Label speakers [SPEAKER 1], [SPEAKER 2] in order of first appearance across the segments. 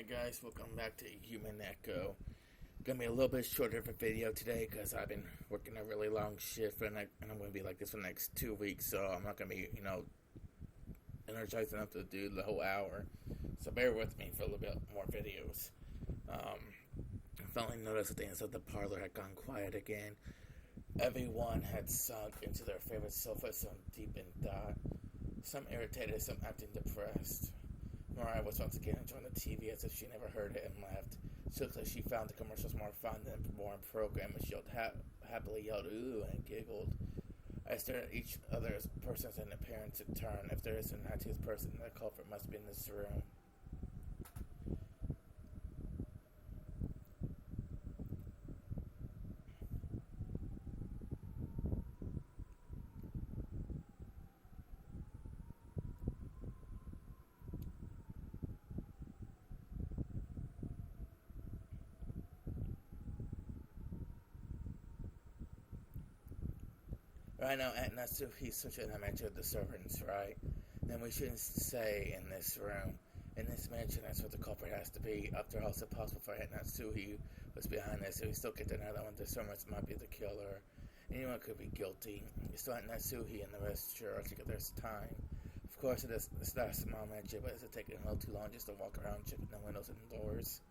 [SPEAKER 1] Hi guys, welcome back to Umineko. Gonna be a little bit shorter of a video today because I've been working a really long shift and I'm gonna be like this for the next 2 weeks, so I'm not gonna be, energized enough to do the whole hour. So bear with me for a little bit more videos. I finally noticed that the inside of the parlor had gone quiet again. Everyone had sunk into their favorite sofa, some deep in thought, some irritated, some acting depressed. Mariah was once again enjoying the TV as if she never heard it and laughed. She looked like she found the commercials more fun than more program, and she happily yelled "ooh" and giggled. I stared at each other's persons in appearance in turn. If there is a 19th person, the culprit must be in this room. Right now, at Natsuhi's such an image of the servants, right? Then we shouldn't say in this room. In this mansion, that's what the culprit has to be. After all, it's impossible for Aunt Natsuhi was behind this, so we still get to know that one of the servants might be the killer. Anyone could be guilty. You still Aunt Natsuhi and the rest sure to get there's time. Of course, it's not a small mansion, but it's taking a little too long just to walk around checking the windows and doors.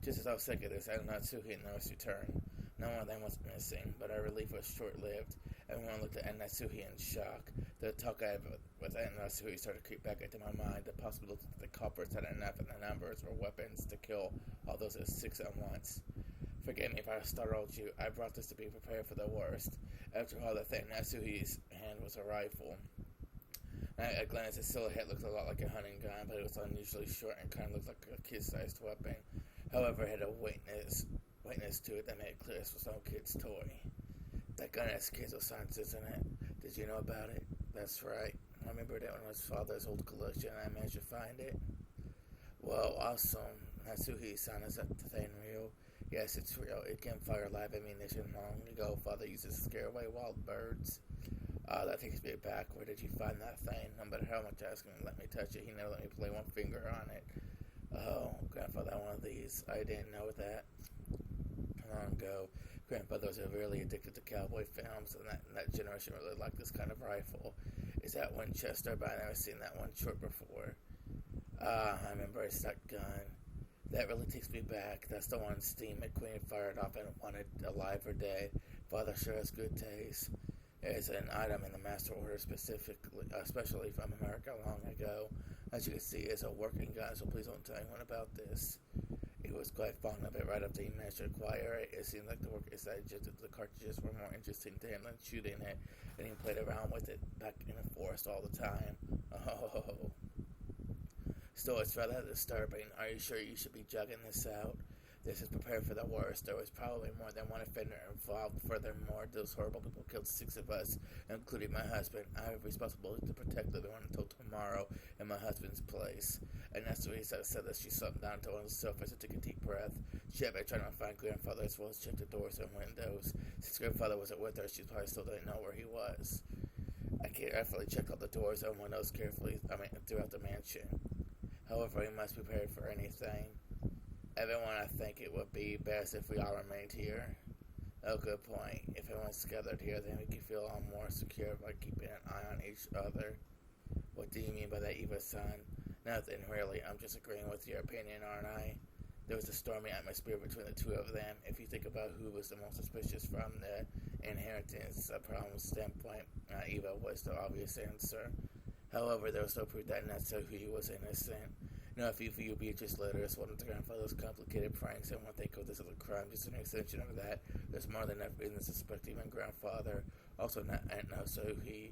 [SPEAKER 1] Just as I was sick of this, Aunt Natsuhi and the rest returned. No one of them was missing, but our relief was short-lived. Everyone looked at Aunt Natsuhi in shock. The talk I had with Aunt Natsuhi started to creep back into my mind. The possibility that the culprits had enough in the numbers or weapons to kill all those at six at once. Forgive me if I startled you. I brought this to be prepared for the worst. After all, the thing in Natsuhi's hand was a rifle. At a glance, its silhouette looked a lot like a hunting gun, but it was unusually short and kind of looked like a kid-sized weapon. However, it had a weightness to it that made it clear this was no kid's toy. That gun has kids with science, isn't it? Did you know about it? That's right. I remember that when it was father's old collection and I managed to find it. Well, awesome. Natsuhi's son, is that thing real? Yes, it's real. It can fire live ammunition. Long ago, father used it to scare away wild birds. That takes me back. Where did you find that thing? No matter how much I asked him to let me touch it, he never let me play one finger on it. Oh, grandfather had one of these. I didn't know that. Long ago, grandfathers are really addicted to cowboy films, and that generation really liked this kind of rifle. Is that Winchester? But I've never seen that one short before. I remember it's that gun. That really takes me back. That's the one Steve McQueen fired off and wanted alive or dead. Father sure has good taste. It's an item in the master order especially from America long ago. As you can see, it's a working gun, so please don't tell anyone about this. He was quite fond of it right after he managed to acquire it. It seemed like the work is that the cartridges were more interesting to him than shooting it, and he played around with it back in the forest all the time. Oh. Still, it's rather disturbing. Are you sure you should be jugging this out? This is prepared for the worst. There was probably more than one offender involved. Furthermore, those horrible people killed 6 of us, including my husband. I have responsibility to protect the one until tomorrow in my husband's place. And that's the reason I said that she slumped down to one of the sofas and took a deep breath. She had been trying to find grandfather as well as check the doors and windows. Since grandfather wasn't with her, she probably still didn't know where he was. I carefully checked all the doors and windows throughout the mansion. However, we must be prepared for anything. Everyone, I think it would be best if we all remained here. Oh, good point. If everyone's gathered here, then we can feel all more secure by keeping an eye on each other. What do you mean by that, Eva, son? Nothing, really. I'm just agreeing with your opinion, aren't I? There was a stormy atmosphere between the two of them. If you think about who was the most suspicious from the inheritance problem standpoint, Eva was the obvious answer. However, there was no proof that Natsuhi was innocent. No, if you Beatrice later is one of the grandfather's complicated pranks, and won't think of this as a crime, just an extension of that. There's more than enough reason to suspect even grandfather. Also, Aunt Natsuhi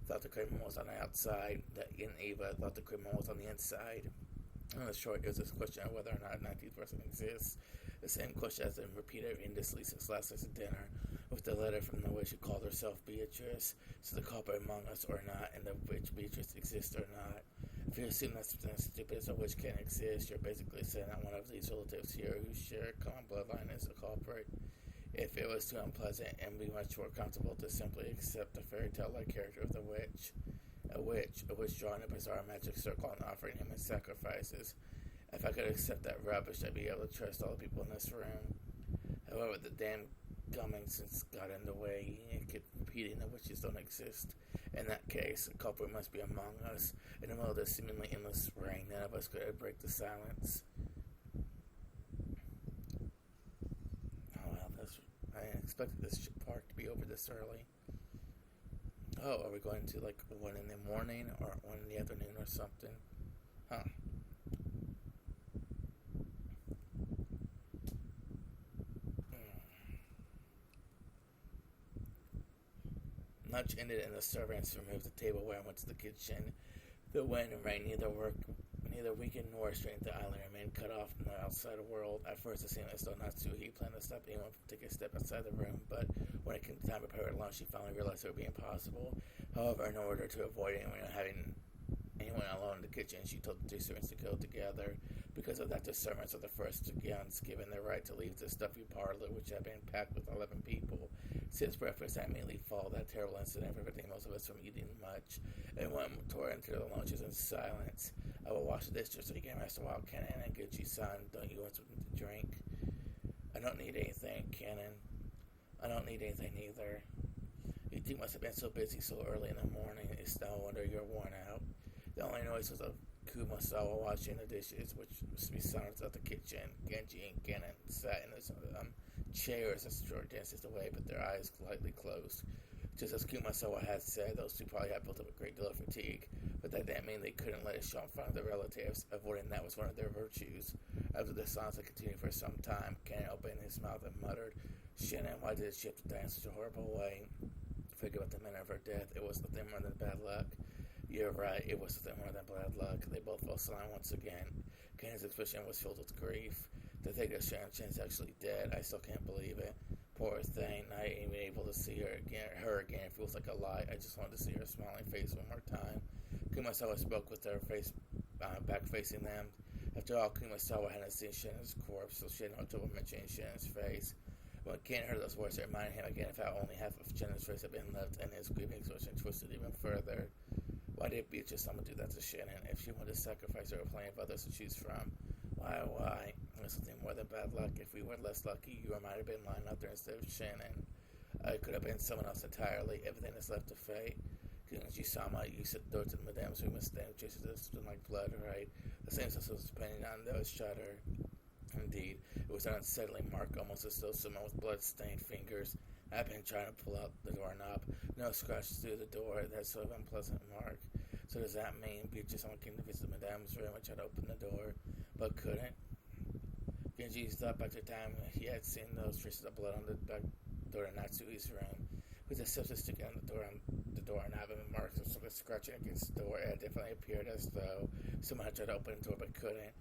[SPEAKER 1] thought the criminal was on the outside, that Eva thought the criminal was on the inside. In short, is this question of whether or not a 19th person exists. The same question has been repeated endlessly since last night's dinner, with the letter from the witch who called herself Beatrice. So the culprit among us or not, and the witch Beatrice exists or not. If you assume that something as stupid as a witch can't exist, you're basically saying that one of these relatives here who share a common bloodline is the culprit. If it was too unpleasant, it would be much more comfortable to simply accept the fairy tale-like character of the witch. A witch drawn a bizarre magic circle and offering him his sacrifices. If I could accept that rubbish, I'd be able to trust all the people in this room. However, the damn Gummingtons got in the way and kept repeating that witches don't exist. In that case, a culprit must be among us. In the middle of this seemingly endless rain, none of us could break the silence. Oh well, I expected this part to be over this early. Oh, are we going to like 1 in the morning or 1 in the afternoon or something? Huh. Lunch ended and the servants removed the tableware and went to the kitchen. The wind and rain neither weakened nor strained the island remained cut off from the outside world. At first it seemed as though Natsuhi planned to stop anyone from taking a step outside the room, but when it came time to prepare lunch, she finally realized it would be impossible. However, in order to avoid anyone alone in the kitchen, she told the 2 servants to go together. Because of that, the servants were the first ones given the right to leave the stuffy parlor, which had been packed with 11 people. Since breakfast had immediately followed that terrible incident, preventing most of us from eating much, and went toward into the lunches in silence. I will wash the dishes so you can rest a while, Kenan, and Gucci-san, don't you want something to drink? I don't need anything, Kenan. I don't need anything either. You two must have been so busy so early in the morning, it's no wonder you're worn out. The only noise was of Kumasawa washing the dishes, which was to be silent at the kitchen. Genji and Kenan sat in his chairs a short distance away, but their eyes slightly closed. Just as Kumasawa had said, those two probably had built up a great deal of fatigue, but that didn't mean they couldn't let it show in front of their relatives. Avoiding that was one of their virtues. After the silence had continued for some time, Kenan opened his mouth and muttered, Shannon, why did she have to die in such a horrible way? Forget about the manner of her death. It was nothing more than bad luck. You're right, it was nothing more than bad luck. They both fell silent once again. Kenan's expression was filled with grief. To think that Shan's actually dead, I still can't believe it. Poor thing, not even able to see her again feels like a lie. I just wanted to see her smiling face one more time. Kumasawa spoke with her face back facing them. After all, Kumasawa hadn't seen Shannon's corpse, so she had no trouble mentioning Shannon's face. When Ken heard those words, it reminded him again of how only half of Shannon's face had been left, and his grieving expression twisted even further. Why did Beatrice someone do that to Shannon? If she wanted to sacrifice, there were plenty of others to choose from. Why? It was something more than bad luck. If we were less lucky, you might have been lying out there instead of Shannon. It could have been someone else entirely. Everything is left to fate. Kunji-sama, you said the door to the madame's room was stained with traces of something like blood, right? The same sense was painted on the shutter. Indeed, it was an unsettling mark, almost as though someone with blood-stained fingers had been trying to pull out the doorknob. No scratches through the door. That sort of unpleasant mark. So does that mean Beatrice someone came to visit Madame's room and tried to open the door, but couldn't? Genji thought back to the time he had seen those traces of blood on the back door to Natsui's room. With the substance sticking on the doorknob and marks of something scratching against the door, it had definitely appeared as though someone had tried to open the door but couldn't.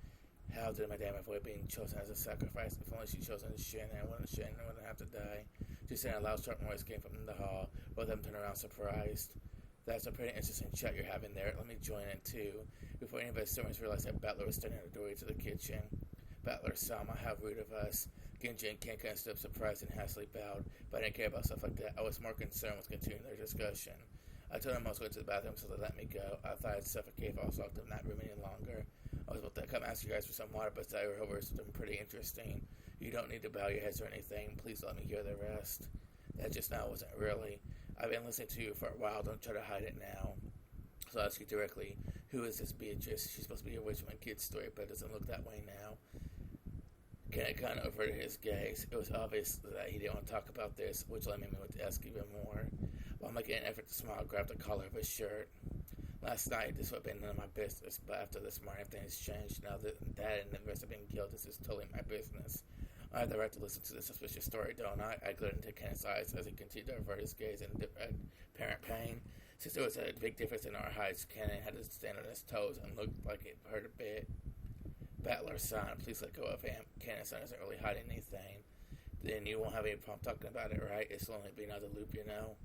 [SPEAKER 1] How did Madame avoid being chosen as a sacrifice? If only she'd chosen Shannon, Shannon wouldn't have to die. Just then a loud sharp noise came from the hall. Both of them turned around surprised. That's a pretty interesting chat you're having there. Let me join in too. Before any of the servants realized that Battler was standing at the doorway to the kitchen. Battler, Sama, how rude of us. Genji and Ken kind of stood up surprised and hastily bowed, but I didn't care about stuff like that. I was more concerned with continuing their discussion. I told them I was going to the bathroom, so they let me go. I thought I'd suffocate if I was locked up in that room any longer. I was about to come ask you guys for some water, but I overheard something pretty interesting. You don't need to bow your heads or anything. Please let me hear the rest. That just now wasn't really. I've been listening to you for a while. Don't try to hide it now. So I'll ask you directly. Who is this Beatrice? She's supposed to be a witch from a kid's story, but it doesn't look that way now. Kenneth kind of averted his gaze. It was obvious that he didn't want to talk about this, which led me to ask even more. While making an effort to smile, I grabbed the collar of his shirt. Last night, this would have been none of my business, but after this morning, everything has changed. Now that Dad and the rest have been killed, this is totally my business. I have the right to listen to this suspicious story, don't I? I glared into Kenneth's eyes as he continued to avert his gaze in apparent pain. Since there was a big difference in our heights, Kenneth had to stand on his toes and looked like it hurt a bit. Battler-san, please let go of him. Kenneth-san isn't really hiding anything. Then you won't have any problem talking about it, right? It's only being out of the loop, you know?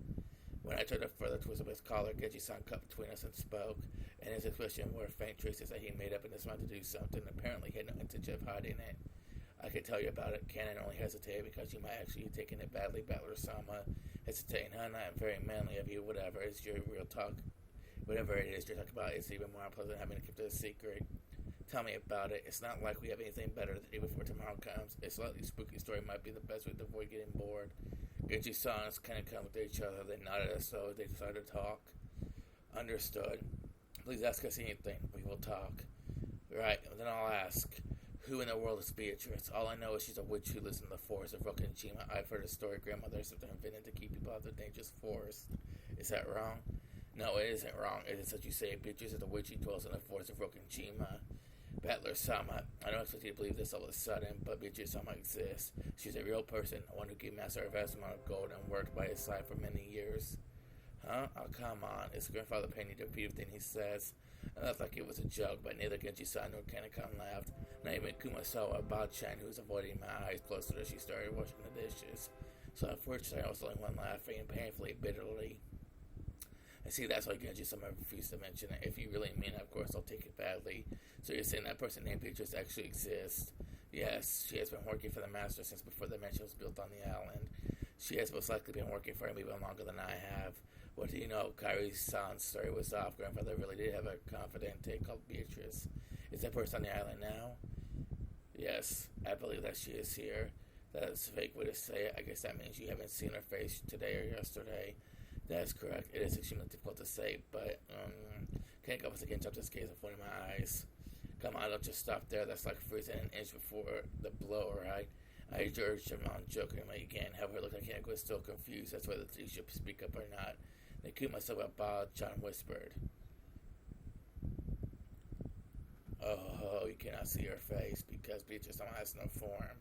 [SPEAKER 1] When I tried to further twist up his collar, Genji-san cut between us and spoke, and his expression were faint traces that he made up in his mind to do something. Apparently, he had no intention of hiding it. I could tell you about it. Cannon only hesitated because you might actually be taking it badly, Battler-sama. Hesitating, huh? Not very manly of you. Whatever is your real talk. Whatever it is you're talking about, it's even more unpleasant having to keep it a secret. Tell me about it. It's not like we have anything better the day before tomorrow comes. A slightly spooky story might be the best way to avoid getting bored. Genji saw us kind of come with each other. They nodded as though they decided to talk. Understood. Please ask us anything. We will talk. Right, then I'll ask. Who in the world is Beatrice? All I know is she's a witch who lives in the forest of Rokenjima. I've heard a story grandmothers have invented to keep people out of the dangerous forest. Is that wrong? No, it isn't wrong. It is as you say. Beatrice is a witch who dwells in the forest of Rokenjima. Battler Sama. I don't expect you to believe this all of a sudden, but Beatrice Sama exists. She's a real person, one who gave Master a vast amount of gold and worked by his side for many years. Huh? Oh, come on. Is grandfather paying you to repeat everything he says? I felt like it was a joke, but neither Genji-san nor Kanekon laughed. Not even Kumasawa Bachan, who was avoiding my eyes closer as she started washing the dishes. So unfortunately, I was the only one laughing, painfully, bitterly. I see that's why Genji-sama refused to mention it. If you really mean it, of course, I'll take it badly. So you're saying that person named Beatrice actually exists? Yes, she has been working for the Master since before the mansion was built on the island. She has most likely been working for him even longer than I have. What do you know? Kairi-san's story was off. Grandfather really did have a confidante called Beatrice. Is that person on the island now? Yes, I believe that she is here. That is a fake way to say it. I guess that means you haven't seen her face today or yesterday. That is correct. It is extremely difficult to say, but can't go once again jump this gaze in front of my eyes. Come on, don't just stop there. That's like freezing an inch before the blow, right? I urged him on jokingly again. However, it looked like Kaneko was still confused as to whether he should speak up or not. Nakuma Ba-chan whispered. Oh, you cannot see her face because Beatrice has no form.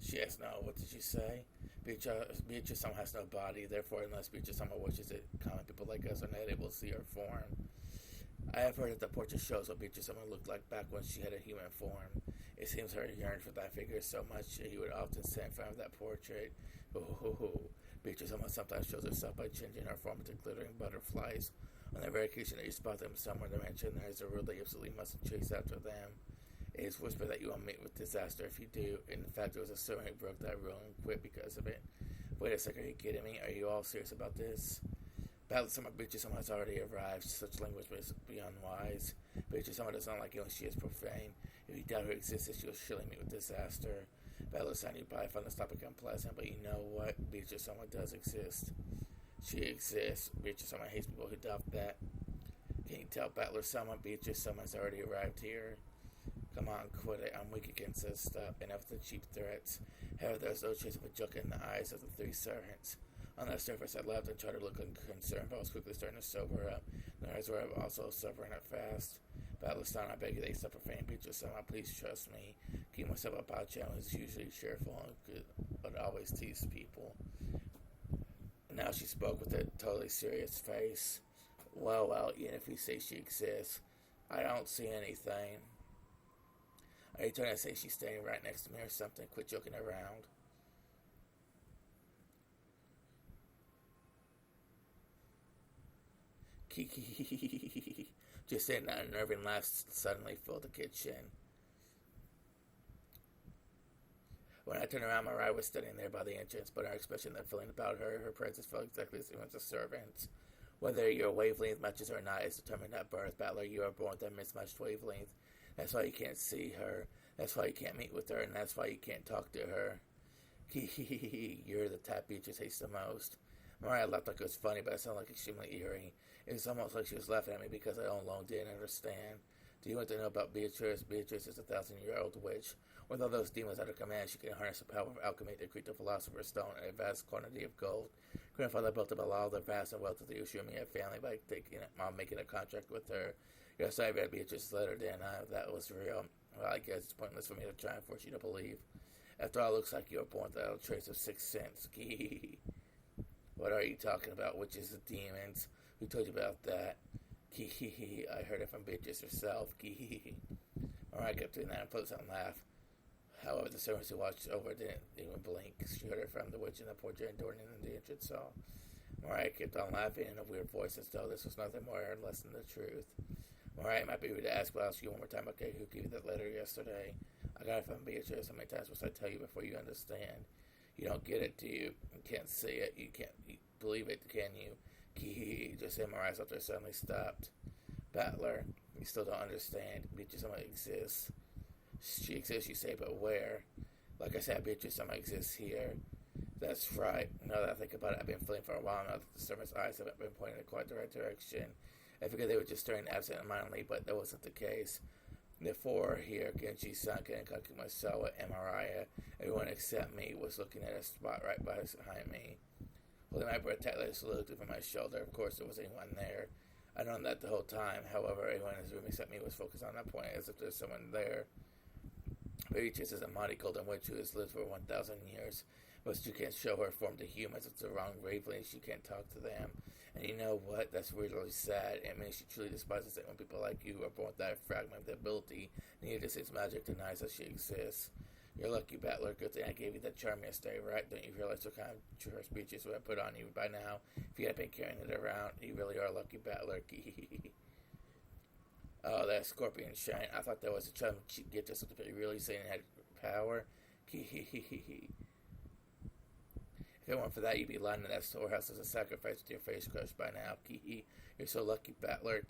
[SPEAKER 1] She has no, what did you say? Beatrice has no body, therefore unless Beatrice wishes it, common people like us are not able to see her form. I have heard that the portrait shows what Beatrice looked like back when she had a human form. It seems her yearned for that figure so much that he would often sit in front of that portrait. Beatrice sometimes shows herself by changing her form into glittering butterflies. On the rare occasion that you spot them somewhere in the mansion, there is a rule that you absolutely mustn't chase after them. It is whispered that you will meet with disaster if you do. In fact, there was a servant who broke that rule and quit because of it. Wait a second, are you kidding me? Are you all serious about this? Beatrice has already arrived. Such language is beyond wise. Beatrice does not like it when she is profane. If you doubt her existence, she will surely meet with disaster. Battler-san, you probably find this topic unpleasant, but you know what? Beatrice does exist. She exists. Beatrice hates people who doubt that. Can you tell Battler-san Beatrice has already arrived here? Come on, quit it. I'm weak against this stuff. Enough of the cheap threats. However, there was no trace of a joke in the eyes of the three servants. On the surface, I laughed and tried to look concerned, but I was quickly starting to sober up. The eyes were also sobering up fast. Battler-san, I beg you, they stop profaning Beatrice. Please trust me. Kumasawa Bachan was usually cheerful and good, but always teased people. Now she spoke with a totally serious face. Well, even if you say she exists, I don't see anything. Are you trying to say she's standing right next to me or something? Quit joking around. Just saying that unnerving laugh suddenly filled the kitchen. When I turned around, my ride was standing there by the entrance, but her expression and feeling about her presence felt exactly the same as the servants. Whether your wavelength matches or not is determined at birth. Battler, you are born with a mismatched wavelength. That's why you can't see her. That's why you can't meet with her, and that's why you can't talk to her. You're the type Beatrice hates the most. Mariah laughed like it was funny, but it sounded like extremely eerie. It was almost like she was laughing at me because I alone didn't understand. Do you want to know about Beatrice? Beatrice is a 1,000-year-old witch. With all those demons at her command, she can harness the power of alchemy to create the Philosopher's Stone and a vast quantity of gold. Grandfather built up all the vast and wealth of the Ushimiya family by making a contract with her. Yes, I read Beatrice's letter, didn't I? That was real. Well, I guess it's pointless for me to try and force you to believe. After all, it looks like you were born without a trace of sixth sense. What are you talking about? Witches and demons? Who told you about that? I heard it from Beatrice herself. Alright, kept doing that and put some laugh. However, the servants who watched over didn't even blink. She heard it from the witch in the portrait and in the entrance hall. Mariah kept on laughing in a weird voice as though this was nothing more or less than the truth. Mariah might be rude to ask, but I'll ask you one more time. Okay, who gave you that letter yesterday? I got it from Beatrice. How many times must I tell you before you understand? You don't get it, do you? You can't see it. You can't believe it, can you? Just say Mariah after suddenly stopped. Battler, You still don't understand. Beatrice Summer exists. She exists, you say, but where? Like I said, Beatrice Summer exists here. That's right. Now that I think about it, I've been feeling for a while now that the servant's eyes haven't been pointing in quite the right direction. I figured they were just staring absent-mindedly, but that wasn't the case. The four here, Genji, Sanka, and Kakumasawa, and Mariah, everyone except me, was looking at a spot right behind me. Holding my breath tightly, I looked over my shoulder. Of course, there wasn't anyone there. I'd known that the whole time. However, everyone in the room except me was focused on that point, as if there's someone there. Beatrice is a mighty golden witch who has lived for 1,000 years. But you can't show her form to humans. It's the wrong wavelength. She can't talk to them. And you know what? That's really sad. It means she truly despises it when people like you are born with that fragment of the ability. Neither does its magic denies that she exists. You're lucky, Battler. Good thing I gave you that charm yesterday, right? Don't you realize what kind of true speeches would I put on you by now? If you had been carrying it around, you really are lucky, Battler. Oh, that scorpion shine. I thought that was a charm gift or something, but you really saying it had power? If it weren't for that, you'd be lying in that storehouse as a sacrifice with your face crushed by now. You're so lucky, Battler.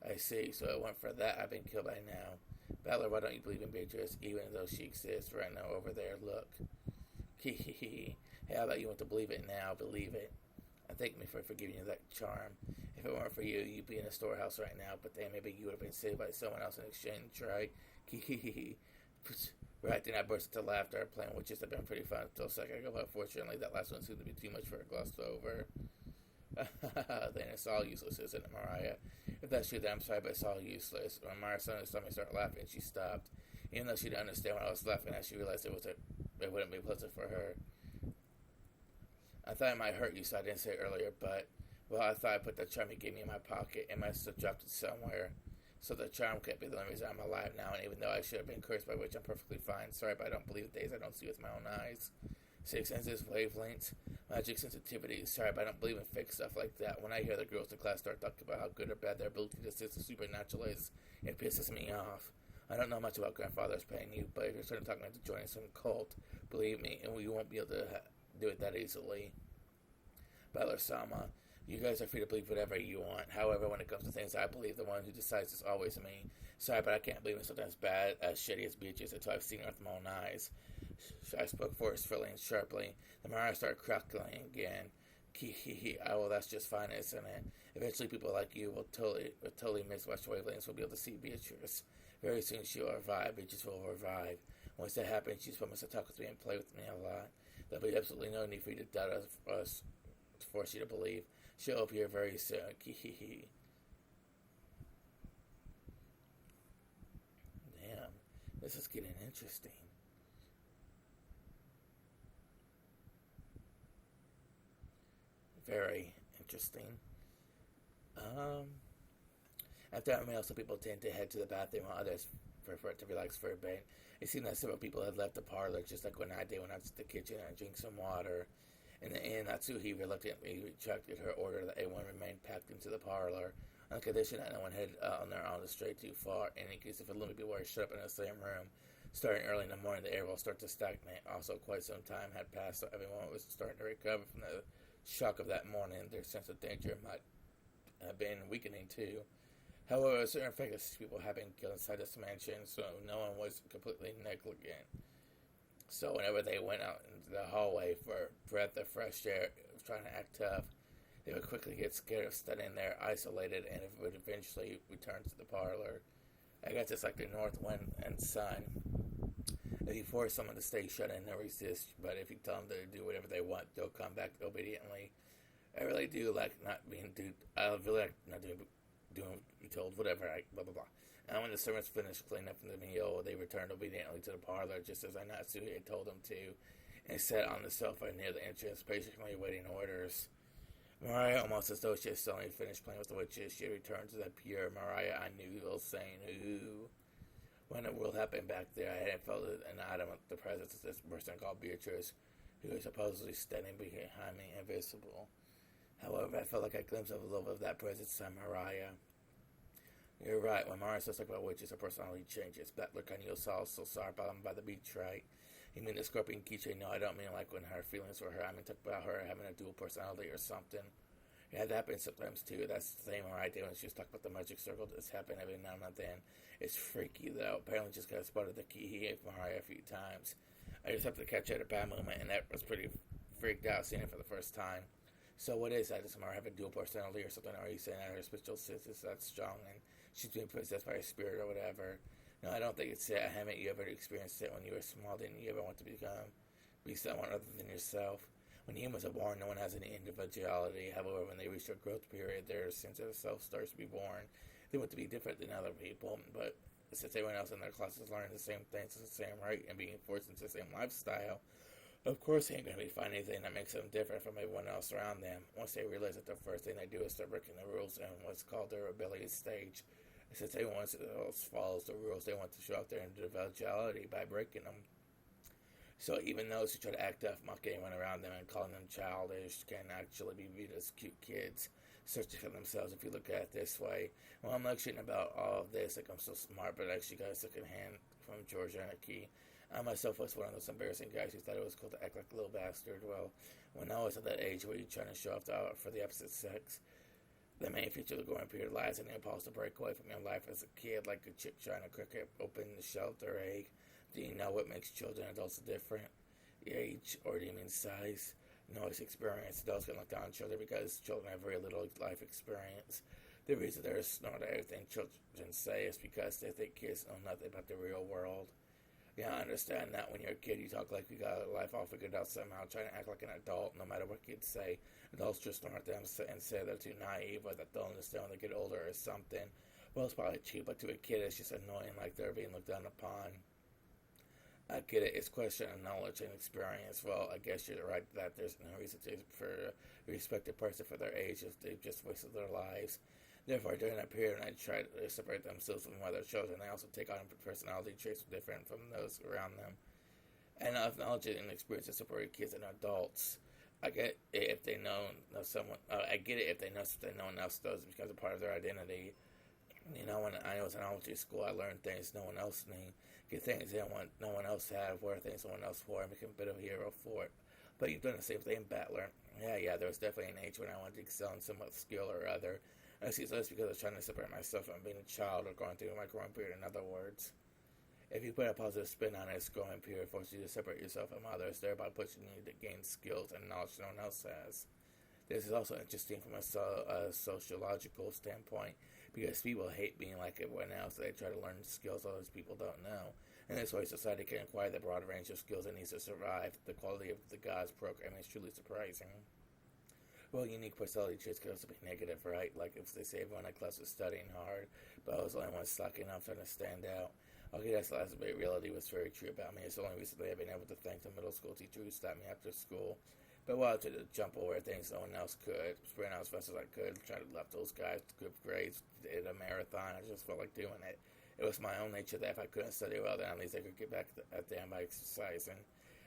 [SPEAKER 1] I see. So it weren't for that, I've been killed by now. Battler, why don't you believe in Beatrice, even though she exists right now over there? Look. Hey, how about you want to believe it now? Believe it. And thank me for forgiving you that charm. If it weren't for you, you'd be in a storehouse right now, but then maybe you would have been saved by someone else in exchange, right? Right, then I burst into laughter. Playing witches have been pretty fun until a second ago, but fortunately that last one seemed to be too much for her glossed over. Then it's all useless, isn't it, Mariah? If that's true, then I'm sorry, but it's all useless. When Mariah suddenly saw me start laughing, she stopped. Even though she didn't understand what I was laughing at, she realized it wouldn't be pleasant for her. I thought it might hurt you, so I didn't say it earlier, but, well, I thought I put the charm you gave me in my pocket, and must have dropped it somewhere. So the charm can't be the only reason I'm alive now, and even though I should have been cursed by which I'm perfectly fine. Sorry, but I don't believe the days I don't see with my own eyes. Six senses, wavelengths, magic sensitivity. Sorry, but I don't believe in fake stuff like that. When I hear the girls in class start talking about how good or bad their ability to assist the supernatural is, it pisses me off. I don't know much about grandfathers paying you, but if you're starting talking about joining some cult, believe me, and we won't be able to do it that easily. Battler-sama, you guys are free to believe whatever you want. However, when it comes to things I believe, the one who decides is always me. Sorry, but I can't believe in something as bad, as shitty as Beatrice until I've seen her with my own eyes. I spoke forcefully and sharply. The Mariah started crackling again. Well, that's just fine, isn't it? Eventually, people like you will totally miss watch wavelengths will be able to see Beatrice. Very soon, she will revive. Beatrice will revive. Once that happens, she's promised to talk with me and play with me a lot. There'll be absolutely no need for you to doubt us to force you to believe. She'll appear very soon. Damn, this is getting interesting. Very interesting. After our meal, some people tend to head to the bathroom while others prefer to relax for a bit. It seemed that several people had left the parlor, just like when I did when I was at the kitchen and drank some water. In the end, Natsuhi reluctantly retracted her order that everyone remain packed into the parlor, on the condition that no one headed out on their own to stray too far. In any case, if a little people were shut up in the same room, starting early in the morning, the air will start to stagnate. Also, quite some time had passed, so everyone was starting to recover from the shock of that morning. Their sense of danger might have been weakening too. However, a certain fact that people had been killed inside this mansion, so no one was completely negligent. So whenever they went out into the hallway for a breath of fresh air, trying to act tough, they would quickly get scared of standing there isolated and would eventually return to the parlor. I guess it's like the north wind and sun. If you force someone to stay shut in, they'll resist, but if you tell them to do whatever they want, they'll come back obediently. I really do like not being I really like not doing told whatever, blah blah blah. And when the servants finished cleaning up the meal, they returned obediently to the parlor, just as Natsuhi had told them to, and sat on the sofa near the entrance, patiently awaiting orders. Mariah, almost as though she had suddenly finished playing with the witches, she returned to that pure Mariah I knew, saying, "Ooh." When the world happened back there, I hadn't felt an atom of the presence of this person called Beatrice, who was supposedly standing behind me, invisible. However, I felt like a glimpse of the love of that presence on Mariah. You're right. When Mariah starts talking about witches, her personality changes. Battler Kanyo saw so sorry by the beach, right? You mean the scorpion keychain? No, I don't mean like when her feelings were her. I mean talk about her having a dual personality or something. Yeah, that happens sometimes too. That's the same idea when she was talking about the magic circle that's happened every now and then. It's freaky though. Apparently, just got spotted the key of Mariah a few times. I just have to catch it at a bad moment, and that was pretty freaked out seeing it for the first time. So what is that? Does Mariah have a dual personality or something? Or are you saying that her spiritual sense is that strong and she's being possessed by a spirit or whatever? No, I don't think it's it. Haven't you ever experienced it when you were small? Didn't you ever want to be someone other than yourself? When humans are born, no one has any individuality. However, when they reach their growth period, their sense of self starts to be born. They want to be different than other people, but since everyone else in their class is learning the same things at the same rate and being forced into the same lifestyle, of course they ain't going to be finding anything that makes them different from everyone else around them. Once they realize that the first thing they do is start breaking the rules in what's called their rebellious stage. Since everyone else follows the rules, they want to show off their individuality by breaking them. So even those who try to act tough, mock anyone around them, and calling them childish can actually be viewed as cute kids, searching for themselves if you look at it this way. Well, I'm lecturing about all of this like I'm so smart, but I actually got a second hand from Georgia Anarchy. I myself was one of those embarrassing guys who thought it was cool to act like a little bastard. Well, when I was at that age where you're trying to show off for the opposite sex, the main feature of the growing period lies in the impulse to break away from your life as a kid, like a chick trying to crack open the shell of their egg. Do you know what makes children and adults different? Age, or do you mean size? No, it's experience. Adults can look down on children because children have very little life experience. The reason they're not everything children say is because they think kids know nothing about the real world. Yeah, I understand that when you're a kid, you talk like you got life all figured out somehow, trying to act like an adult, no matter what kids say. Adults just aren't them and say they're too naive or that they'll understand when they get older or something. Well, it's probably true, but to a kid, it's just annoying, like they're being looked down upon. I get it. It's a question of knowledge and experience. Well, I guess you're right that there's no reason for a respected person for their age if they've just wasted their lives. Therefore, during that period, when they try to separate themselves from other children, they also take on personality traits different from those around them. And knowledge and experience to separate kids and adults. I get it if they know someone. I get it if they know something no one else does because it's part of their identity. You know, when I was in elementary school, I learned things no one else knew. Get things no one else had, wear things no one else wore, and become a bit of a hero for it. But you've done the same thing, Battler. Yeah, there was definitely an age when I wanted to excel in some skill or other. I see, so that's because I was trying to separate myself from being a child or going through my growing period, in other words. If you put a positive spin on this growing period, forces you to separate yourself from others, thereby pushing you to gain skills and knowledge no one else has. This is also interesting from a sociological standpoint, because people hate being like everyone else. They try to learn skills others people don't know. And this way, society can acquire the broad range of skills it needs to survive. The quality of the God's program is truly surprising. Well, unique personality traits can also be negative, right? Like if they say everyone in class was studying hard, but I was the only one slacking off trying to stand out. Okay, that's the last bit. Reality was very true about me. It's the only recently I've been able to thank the middle school teacher who stopped me after school. But while I tried to jump over things no one else could, sprint out as fast as I could, try to left those guys good grades, did a marathon, I just felt like doing it. It was my own nature that if I couldn't study well, then at least I could get back at them by exercising.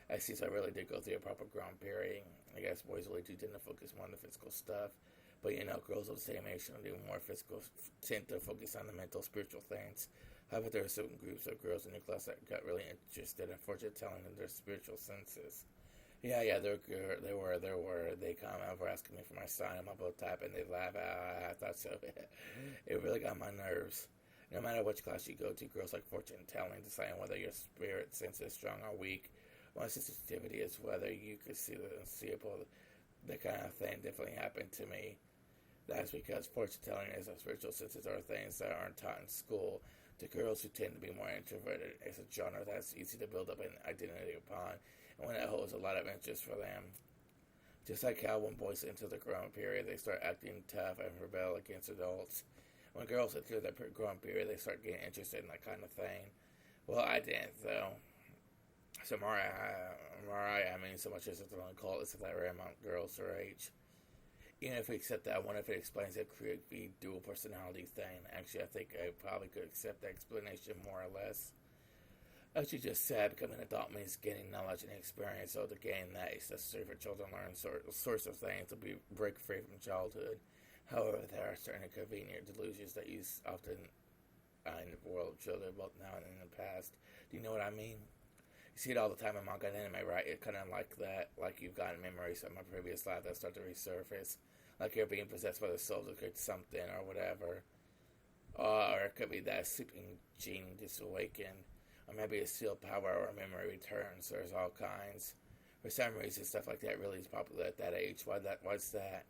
[SPEAKER 1] I see, so I really did go through a proper growing period. I guess boys really do tend to focus more on the physical stuff. But you know, girls of the same age do more physical, tend to focus on the mental, spiritual things. However, there are certain groups of girls in your class that got really interested in fortune telling in their spiritual senses. Yeah, there were. They come over asking me for my sign and my blood type, and they laugh. I thought so. It really got my nerves. No matter which class you go to, girls like fortune telling, deciding whether your spirit sense is strong or weak. One sensitivity is whether you could see the unseeable. That kind of thing definitely happened to me. That's because fortune telling is a spiritual senses are things that aren't taught in school. To girls who tend to be more introverted, it's a genre that's easy to build up an identity upon, and when it holds a lot of interest for them. Just like how when boys enter the growing period, they start acting tough and rebel against adults. When girls enter the growing period, they start getting interested in that kind of thing. Well, I didn't, though. So Mariah, I mean, so much as it's only called, it's that rare among girls her age. Even if we accept that, I wonder if it explains the creepy dual personality thing. Actually, I think I probably could accept that explanation more or less. As you just said, becoming an adult means gaining knowledge and experience, so to gain that is necessary for children to learn sorts of things to break free from childhood. However, there are certain inconvenient delusions that use often in the world of children, both now and in the past. Do you know what I mean? You see it all the time in manga and anime, right? It's kind of like that, like you've gotten memories of my previous life that start to resurface. Like you're being possessed by the soul to create something or whatever. Or it could be that sleeping gene just awakened. Or maybe a sealed power or memory returns. There's all kinds. For some reason, stuff like that really is popular at that age. Why's that?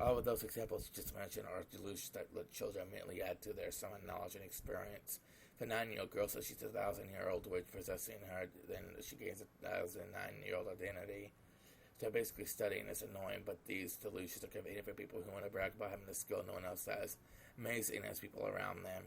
[SPEAKER 1] All of those examples you just mentioned are delusions that let children immediately add to their sum of knowledge and experience. If a 9-year-old girl says she's a 1,000-year-old witch possessing her, then she gains a 1,009-year-old identity. So basically studying is annoying, but these delusions are convenient for people who want to brag about having the skill no one else has, amazing as people around them.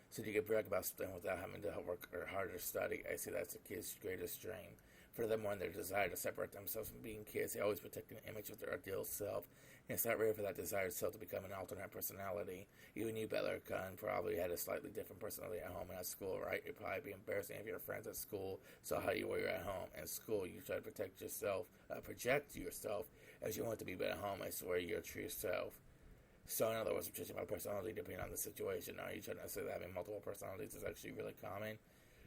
[SPEAKER 1] So you can brag about something without having to work or harder study. I see that's a kid's greatest dream. Furthermore, in their desire to separate themselves from being kids, they always protect an image of their ideal self. And it's not rare for that desired self to become an alternate personality. Even you, Bella Gunn, probably had a slightly different personality at home and at school, right? It'd probably be embarrassing if your friends at school saw how you were at home. At school, you try to project yourself as you want to be, but at home, it's where you're true self. So, in other words, judging by personality depending on the situation. Are you trying to say that having multiple personalities is actually really common?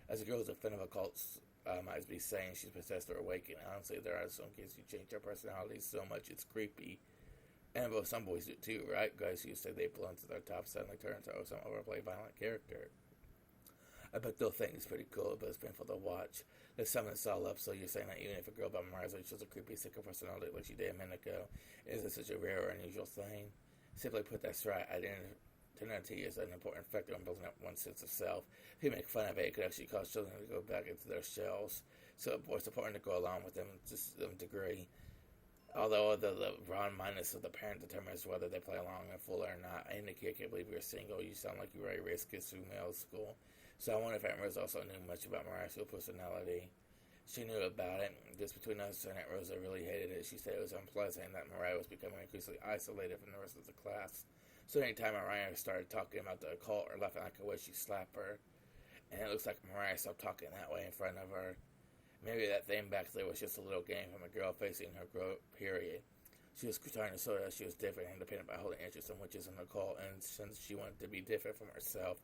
[SPEAKER 1] As a girl who's a fan of occults, might be saying she's possessed or awakened. Honestly, there are some kids who change their personalities so much it's creepy. And well, some boys do too, right? Guys who say they blow into their top suddenly turn into some overplay violent character. I bet they'll think it's pretty cool, but it's painful to watch. Let's sum this all up. So you're saying that even if a girl by Mariah's age shows a creepy, sick personality like she did a minute ago, is it such a rare or unusual thing? Simply put, that's right. Identity is an important factor in building up one's sense of self. If you make fun of it, it could actually cause children to go back into their shells. So it's important to go along with them to some degree. Although the wrong-mindedness of the parent determines whether they play along and fully or not. I indicate, I can't believe you're single. You sound like you were raised kids through middle school. So I wonder if Aunt Rose also knew much about Mariah's personality. She knew about it. Just between us and Aunt Rosa really hated it. She said it was unpleasant that Mariah was becoming increasingly isolated from the rest of the class. So anytime Mariah started talking about the occult or laughing like a witch, she'd slap her. And it looks like Mariah stopped talking that way in front of her. Maybe that thing back there was just a little game from a girl facing her growth period. She was trying to show that she was different and independent by holding interest in witches and occult, and since she wanted to be different from herself,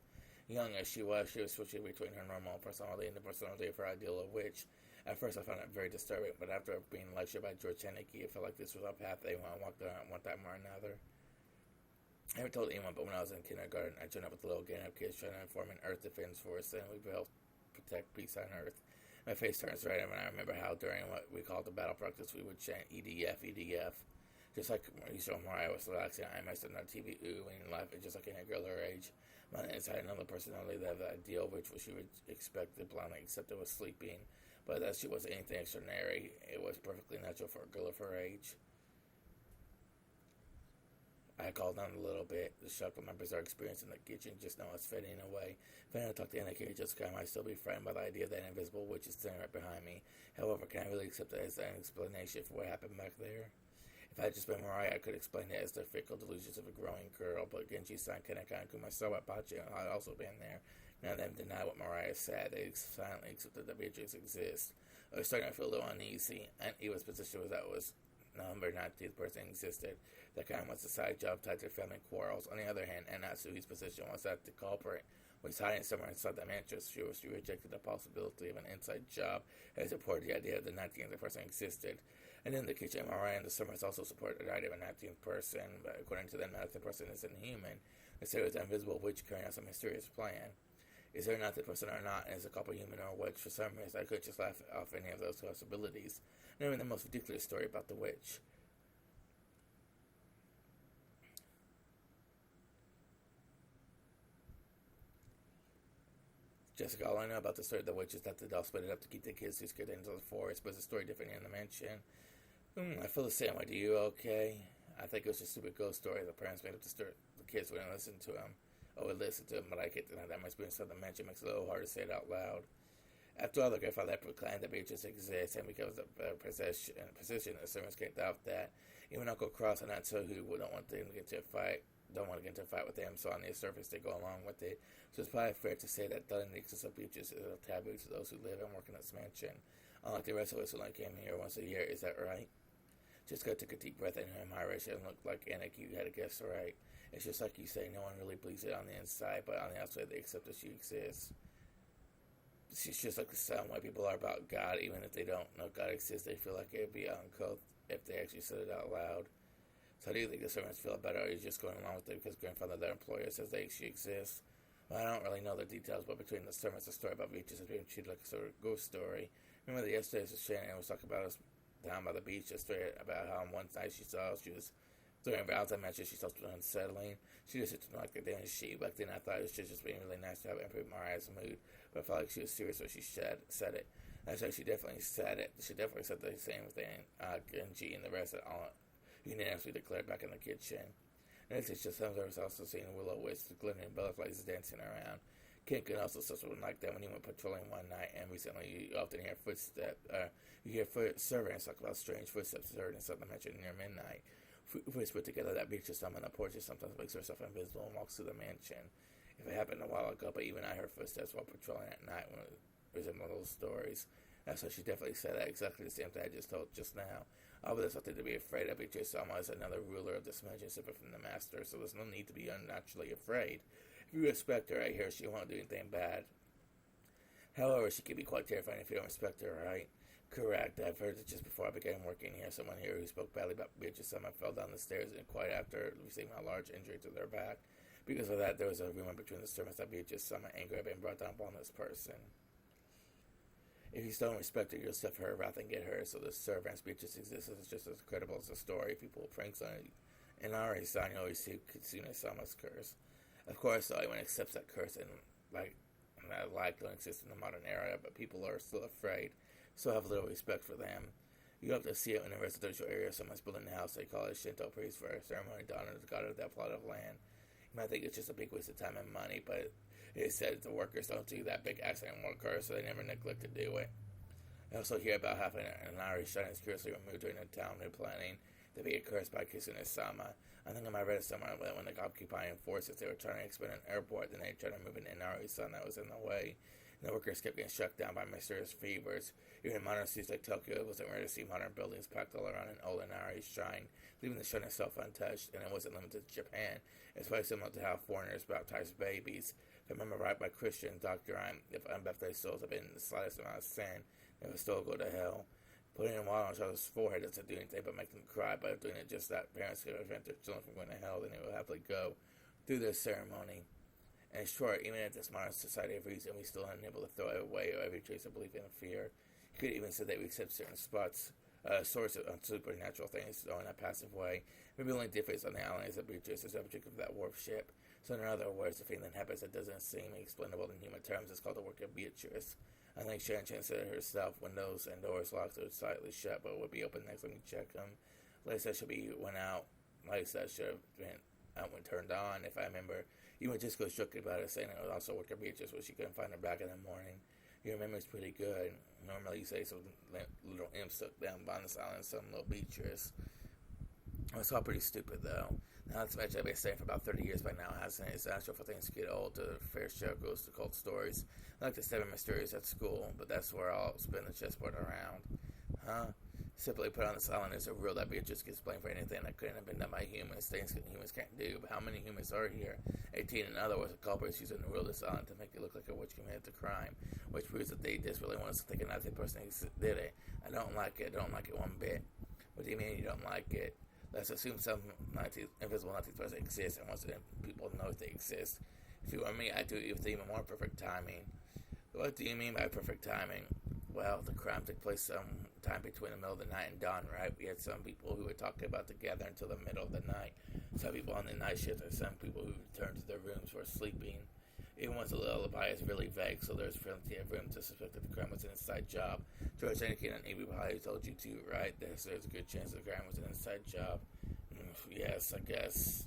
[SPEAKER 1] young as she was switching between her normal personality and the personality of her ideal of witch. At first I found it very disturbing, but after being lectured by George Henneke, I felt like this was a path they walked on one time or another. I never told anyone, but when I was in kindergarten, I joined up with a little gang of kids trying to form an Earth Defense Force, and we helped protect peace on Earth. My face turns red when I remember how during what we called the battle practice, we would chant EDF, EDF. Just like Mauricio Mariah was relaxing, I messed on our TV, oohing and laughing, just like any girl her age. My inside another personality that the ideal which she would expect the blonde, except it was sleeping. But that she wasn't anything extraordinary. It was perfectly natural for a girl of her age. I called down a little bit. The shock of my bizarre experience in the kitchen just now is fading away. If I had to talk to Annika, Jessica, I might still be frightened by the idea that an invisible witch is standing right behind me. However, can I really accept that as an explanation for what happened back there? If I had just been Mariah, I could explain it as the fickle delusions of a growing girl, but Genji-san, Kaneka, and Kumasawa Pachi had also been there. None of them denied what Mariah said. They silently accepted that Beatrix exists. I was starting to feel a little uneasy. Aunt Eva's position was that was number 19th person existed. That kind was a side job tied to family quarrels. On the other hand, Aunt Natsuhi's position was that the culprit was hiding somewhere inside the mansion. She rejected the possibility of an inside job and supported the idea that the 19th person existed. And in the kitchen, Mariah and the Summers also supported the idea of a 19th person, but according to them, the 19th person isn't human. Instead, it was an invisible witch carrying out some mysterious plan. Is there not the person or not, and is a couple human or a witch? For some reason, I could just laugh off any of those possibilities. Knowing the most ridiculous story about the witch. Jessica, all I know about the story of the witch is that the doll split it up to keep the kids who scared into the forest, but it's a story different in the mansion. I feel the same way. Do you okay? I think it was just a stupid ghost story. The parents made up the story. The kids wouldn't listen to him. Or would listen to him, but I get that my experience of the mansion makes it a little hard to say it out loud. After all, the grandfather proclaimed that Beatrice exists, and because of the position, the servants can't doubt that. Even Uncle Cross and Aunt Sohu don't want them to get into a fight. Don't want to get into a fight with them, so on the surface they go along with it. So it's probably fair to say that doubting the existence of Beatrice is a taboo to those who live and work in this mansion. Unlike the rest of us who only came here once a year, is that right? Jessica took a deep breath in her admiration and looked like Anna. You had to guess right. It's just like you say, no one really believes it on the inside, but on the outside they accept that she exists. She's just like the sound way people are about God, even if they don't know God exists. They feel like it would be uncouth if they actually said it out loud. So do you think the servants feel better, or are you just going along with it because grandfather, their employer, says she exists? Well, I don't really know the details, but between the servants, the story about beaches is being treated like a sort of ghost story. Remember that yesterday Shannon was talking about us down by the beach yesterday about how one night she was during Valentine's matches she felt unsettling. She just didn't like the damn sheet. Back then I thought it was just being really nice to have improve Mariah's mood, but I felt like she was serious when she said it. That's why she definitely said it. She definitely said the same thing. Genji and the rest of all unanimously declared back in the kitchen. And it's just sometimes also seen Willow Wisp, glittering butterflies dancing around. Kent could also something like that when he went patrolling one night, and recently you often hear servants talk about strange footsteps heard in something mentioned near midnight. Voice put together that Beatrice on the porch sometimes makes herself invisible and walks through the mansion. If it happened a while ago, but even I heard footsteps while patrolling at night when it was in one of those stories. That's why she definitely said that, exactly the same thing I just told just now. Oh, but there's nothing to be afraid of. Beatrice Selma is another ruler of this mansion separate from the master, so there's no need to be unnaturally afraid. If you respect her, I hear she won't do anything bad. However, she can be quite terrifying if you don't respect her, right? Correct. I've heard it just before I began working here. Someone here who spoke badly about Beatrice Selma fell down the stairs and quite after receiving a large injury to their back. Because of that, there was a rumor between the servants that Beatrice Selma anger had been brought down upon this person. If you still don't respect her, you'll suffer her wrath and get her. So the servants, Beatrice existence is just as credible as the story. If you pull pranks on it, in our sign, you always see Kitsune Sama's curse. Of course, everyone accepts that curse and that don't exist in the modern era, but people are still afraid, so have little respect for them. You have to see it in a residential area. Someone's building a house. They call it a Shinto priest for a ceremony to honor the god of that plot of land. You might think it's just a big waste of time and money, but it said the workers don't do that big accident work, so they never neglect to do it. I also hear about how an Irish son is curiously removed during the town replanning to be cursed by Kitsune Sama. I think I might read it somewhere when the occupying forces, they were trying to expand an airport, then they tried to move an Inari son that was in the way. And the workers kept getting shut down by mysterious fevers. Even in modern cities like Tokyo, it wasn't rare to see modern buildings packed all around an old Inari shrine, leaving the shrine itself untouched, and it wasn't limited to Japan. It's probably similar to how foreigners baptize babies. If I remember right, by Christian doctor, if unbaptized souls have been in the slightest amount of sin, they will still go to hell. Putting in water on each other's forehead doesn't do anything but make them cry. By doing it just that, parents could prevent their children from going to hell, then they will happily go through this ceremony. And short, even in this modern society of reason, we still are unable to throw away every trace of belief and fear. You could even say that we accept certain sources of supernatural things, though in a passive way. Maybe the only difference on the island is that Beatrice is the object of that warp ship. So in other words, the thing that happens that doesn't seem explainable in human terms is called the work of Beatrice. I think Sharon Chen said it herself, windows and doors locked or slightly shut, but would be open next time you check them. Lisa should went out. Lisa should have been out when turned on, if I remember. Even just go joking about it, saying it was also work of Beatrice, but she couldn't find her back in the morning. Your memory's pretty good. Normally you say some little imp stuck down by this island, some little Beatrice. It's all pretty stupid, though. Now, that's a match I've been saying for about 30 years by now, hasn't it? It's natural for things to get old. The fair share goes to cult stories. I like the 7 mysteries at school, but that's where I'll spin the chessboard around. Huh? Simply put on this island is a rule that Beatrice gets blamed for anything that couldn't have been done by humans, things that humans can't do. But how many humans are here? 18, in other words, the culprits using the rule of this island to make it look like a witch committed the crime, which proves that they just really want us to think another person did it. I don't like it. I don't like it one bit. What do you mean you don't like it? Let's assume some invisible 19th person exists, and once people know if they exist. If you were me, I'd do it with even more perfect timing. What do you mean by perfect timing? Well, the crime took place sometime between the middle of the night and dawn, right? We had some people who were talking about together until the middle of the night. Some people on the night shift, and some people who returned to their rooms were sleeping. Even once the lullaby is really vague, so there's plenty of room to suspect that the crime was an inside job. George indicated on Avery probably told you to, right? There's a good chance the crime was an inside job. Yes, I guess.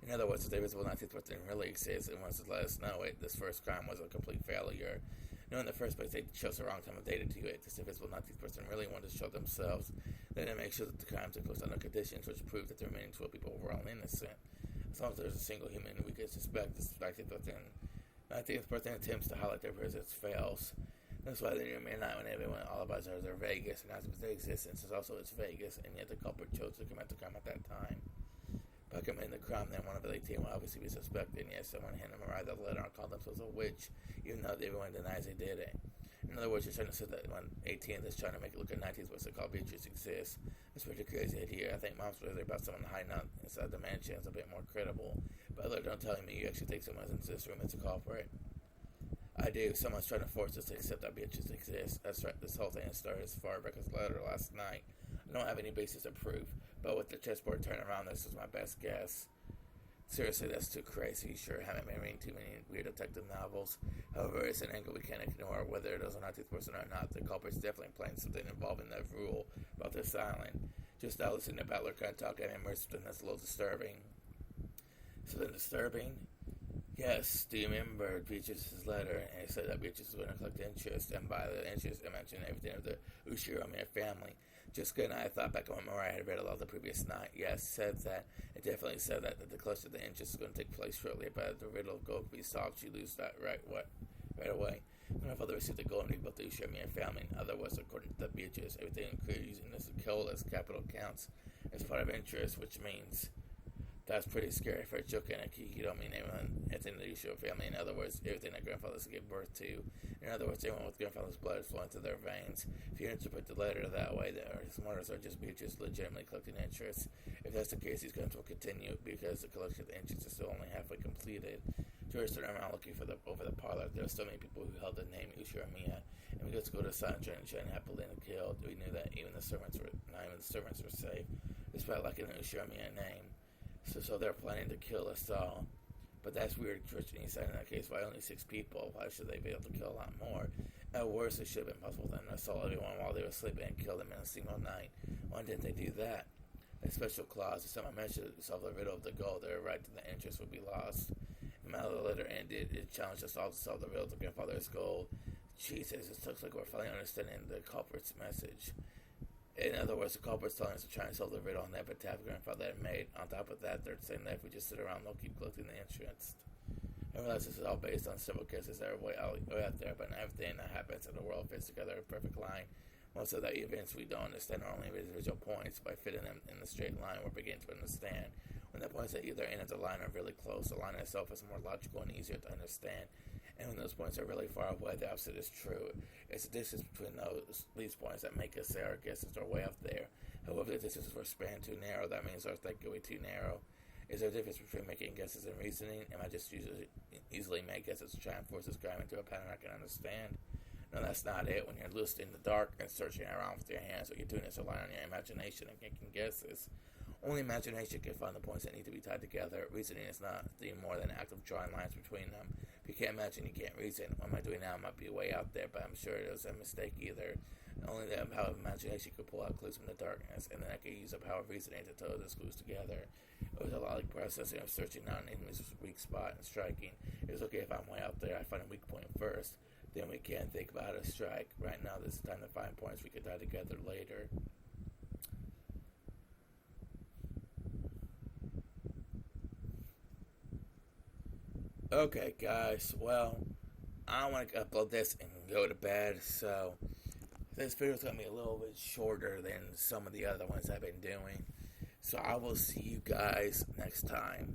[SPEAKER 1] In other words, if the invisible 19th person really exists and wants to let us know it, this first crime was a complete failure. No, in the first place, they chose the wrong time of day to do it. This invisible 19th person really wanted to show themselves. They didn't make sure that the crime took place under conditions which proved that the remaining 12 people were all innocent. As long as there's a single human we could suspect, this 19th person attempts to highlight their presence fails. That's why they near midnight when everyone alibis are their Vegas, and as their existence is also its Vegas, and yet the culprit chose to commit the crime at that time. By committing the crime, then one of the 18 will obviously be suspected, and yet someone handed them a ride that letter and called themselves a witch, even though everyone denies they did it. And other words, you're trying to say that when 18th is trying to make it look like 19th was to call Beatrice exists. It's a pretty crazy idea. I think Mom's really about someone hiding out inside the mansion is a bit more credible. But look, don't tell me you actually think someone's in this room as a culprit. I do. Someone's trying to force us to accept that Beatrice exists. That's right. This whole thing started as far back as letter last night. I don't have any basis of proof, but with the chessboard turning around, this is my best guess. Seriously, that's too crazy. Sure, haven't been reading too many weird detective novels. However, it's an angle we can't ignore. Whether it is a 19th person or not, the culprit's definitely playing something involving that rule about this island. Just now listening to Butler kind of talk, I'm immersed in that's a little disturbing. Something disturbing? Yes, do you remember Beatrice's letter? And it said that Beatrice was going to collect interest, and by the interest, it mentioned everything of the Ushiromir family. Just good night. I thought back on where I had read a lot the previous night. Yes, said that. It definitely said that the collection of the interest is going to take place shortly, but the riddle of gold could be solved. You lose that right away. My father received the gold about the Ushiromir family. In other words, according to the Beatrice, everything included using this kill as capital counts as part of interest, which means that's pretty scary for a joke and a key. You don't mean anyone in the usual family. In other words, everything that grandfathers gave birth to. In other words, everyone with grandfather's blood is flowing through their veins. If you interpret the letter that way, his murders are just Beatrice legitimately collecting interest. If that's the case, these crimes will continue because the collection of the interest is still only halfway completed. Tourists are around looking for over the parlor. There are so many people who held the name Ushiromia, and we got to go to Sancho and Jen happily and killed. We knew that not even the servants were safe, despite lacking an Ushiromia name. So they're planning to kill us all. But that's weird, Christian. He said in that case, why only 6 people? Why should they be able to kill a lot more? At worst, it should have been possible for them to assault everyone while they were sleeping and kill them in a single night. Why didn't they do that? A special clause, if someone mentioned to solve the riddle of the gold, their right to the interest would be lost. No matter the letter ended, it challenged us all to solve the riddle of the grandfather's gold. Jesus, it looks like we're finally understanding the culprit's message. In other words, the culprit's telling us to try and solve the riddle on the epitaph grandfather had made. On top of that, they're saying that if we just sit around, they'll keep collecting the interest. I realize this is all based on several cases that are way out there, but not everything that happens in the world fits together in a perfect line. Most of the events we don't understand are only individual points. By fitting them in the straight line, we're beginning to understand. When the points at either end of the line are really close, the line itself is more logical and easier to understand. And when those points are really far away, the opposite is true. It's the distance between these points that make us say our guesses are way up there. However, the distances were spanned too narrow. That means our thinking way too narrow. Is there a difference between making guesses and reasoning? Am I just easily make guesses to try and force this guy into a pattern I can understand? No, that's not it. When you're lost in the dark and searching around with your hands, what you're doing is relying on your imagination and making guesses. Only imagination can find the points that need to be tied together. Reasoning is nothing more than an act of drawing lines between them. If you can't imagine, you can't reason. What am I doing now might be way out there, but I'm sure it was a mistake either. Only the power of imagination could pull out clues from the darkness, and then I could use the power of reasoning to toe those clues together. It was a lot like processing of searching out an enemy's weak spot and striking. It was okay if I'm way out there, I find a weak point first. Then we can think about how to strike. Right now, this is time to find points we could tie together later. Okay, guys, well, I want to upload this and go to bed, so this video is going to be a little bit shorter than some of the other ones I've been doing. So I will see you guys next time.